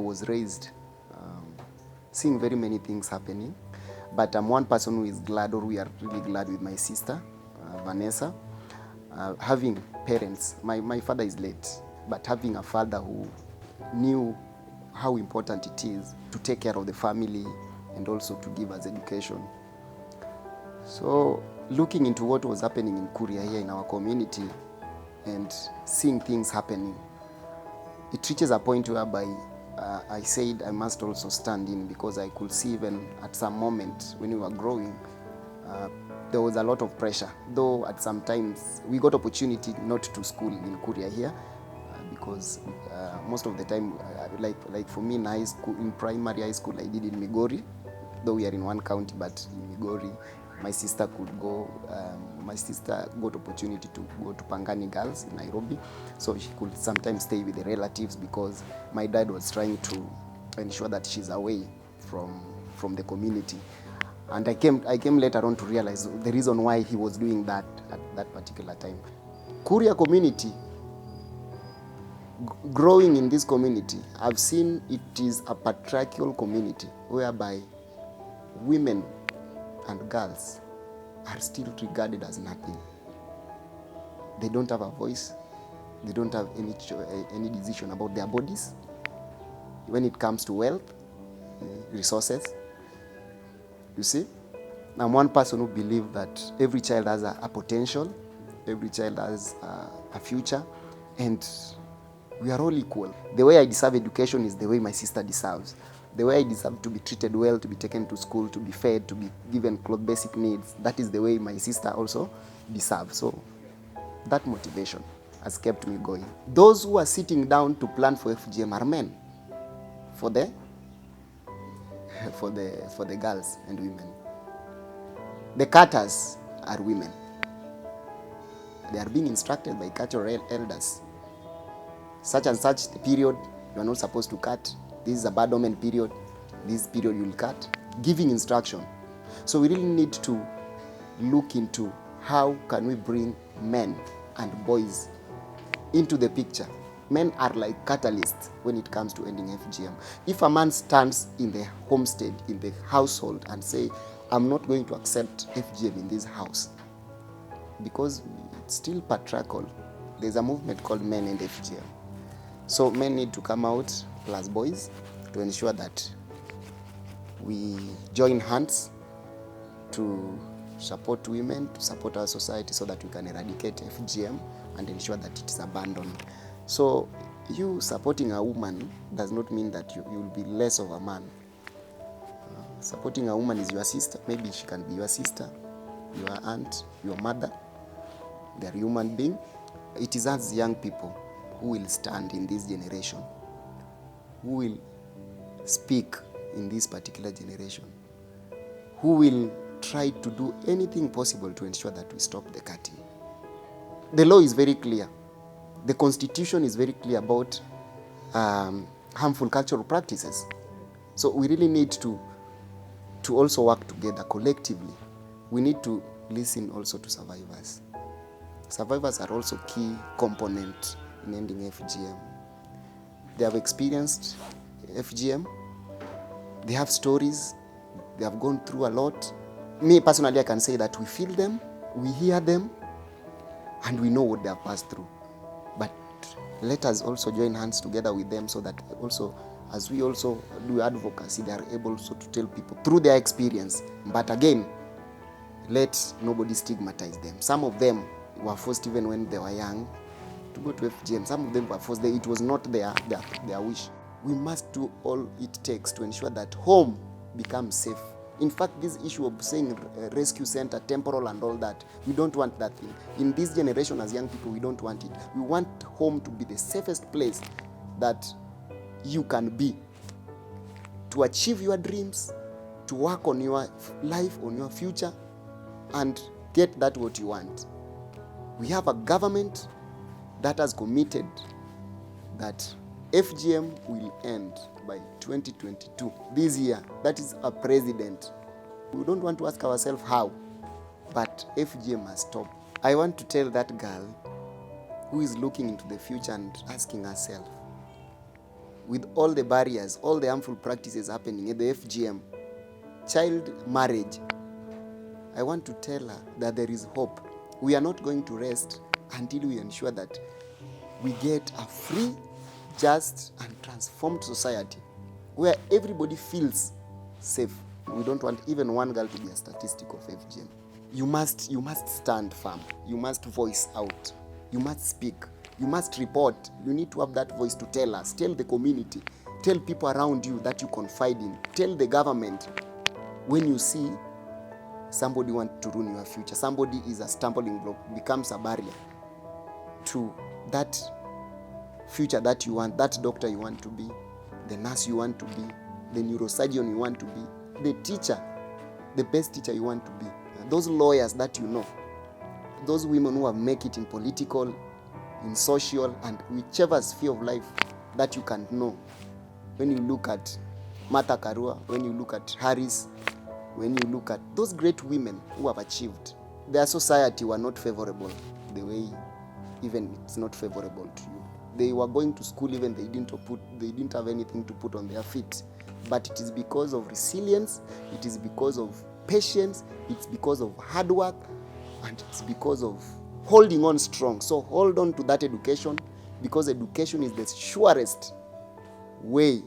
was raised seeing very many things happening, but I'm one person who is glad, or we are really glad with my sister, Vanessa, having parents. My father is late, but having a father who knew how important it is to take care of the family and also to give us education. So looking into what was happening in Kuria here in our community and seeing things happening, it reaches a point whereby I said I must also stand in, because I could see even at some moment when we were growing, there was a lot of pressure. Though at some times we got opportunity not to school in Kuria here, because most of the time, like for me in high school, in primary high school, I did in Migori, though we are in one county, but in Migori, my sister could go, my sister got opportunity to go to Pangani Girls in Nairobi, so she could sometimes stay with the relatives, because my dad was trying to ensure that she's away from the community. And I came later on to realize the reason why he was doing that at that particular time. Kuria community, growing in this community, I've seen it is a patriarchal community whereby women and girls are still regarded as nothing. They don't have a voice. They don't have any decision about their bodies. When it comes to wealth, resources, you see? I'm one person who believes that every child has a potential, every child has a future, and we are all equal. The way I deserve education is the way my sister deserves. The way I deserve to be treated well, to be taken to school, to be fed, to be given basic needs, that is the way my sister also deserves. So that motivation has kept me going. Those who are sitting down to plan for FGM are men, for the girls and women. The cutters are women. They are being instructed by cultural elders. Such and such period, you are not supposed to cut. This is abandonment period. This period you will cut. Giving instruction. So we really need to look into how can we bring men and boys into the picture. Men are like catalysts when it comes to ending FGM. If a man stands in the homestead, in the household, and say, I'm not going to accept FGM in this house, because it's still patriarchal, there's a movement called MenEndFGM. So men need to come out, plus boys, to ensure that we join hands to support women, to support our society, so that we can eradicate FGM and ensure that it is abandoned. So you supporting a woman does not mean that you will be less of a man. Supporting a woman is your sister. Maybe she can be your sister, your aunt, your mother. They are human beings. It is us young people who will stand in this generation, who will speak in this particular generation, who will try to do anything possible to ensure that we stop the cutting. The law is very clear. The Constitution is very clear about harmful cultural practices. So we really need to also work together collectively. We need to listen also to survivors. Survivors are also key component in ending FGM. They have experienced FGM. They have stories. They have gone through a lot. Me personally, I can say that we feel them, we hear them, and we know what they have passed through. But let us also join hands together with them, so that also, as we also do advocacy, they are able also to tell people through their experience. But again, let nobody stigmatize them. Some of them were forced even when they were young to go to FGM. Some of them were forced. It was not their wish. We must do all it takes to ensure that home becomes safe. In fact, this issue of saying rescue center, temporal and all that, we don't want that thing. In this generation as young people, we don't want it. We want home to be the safest place that you can be, to achieve your dreams, to work on your life, on your future, and get that what you want. We have a government that has committed that FGM will end by 2022, this year. That is a president. We don't want to ask ourselves how, but FGM must stop. I want to tell that girl who is looking into the future and asking herself, with all the barriers, all the harmful practices happening in the FGM, child marriage, I want to tell her that there is hope. We are not going to rest until we ensure that we get a free, just, and transformed society where everybody feels safe. We don't want even one girl to be a statistic of FGM. You must stand firm. You must voice out. You must speak. You must report. You need to have that voice to tell us. Tell the community. Tell people around you that you confide in. Tell the government when you see somebody want to ruin your future. Somebody is a stumbling block, becomes a barrier to that future that you want, that doctor you want to be, the nurse you want to be, the neurosurgeon you want to be, the teacher, the best teacher you want to be, those lawyers that you know, those women who have make it in political, in social, and whichever sphere of life that you can know. When you look at Martha Karua, when you look at Harris, when you look at those great women who have achieved, their society were not favorable the way even it's not favorable to you. They were going to school, even they didn't have anything to put on their feet. But it is because of resilience, it is because of patience, it's because of hard work, and it's because of holding on strong. So hold on to that education, because education is the surest way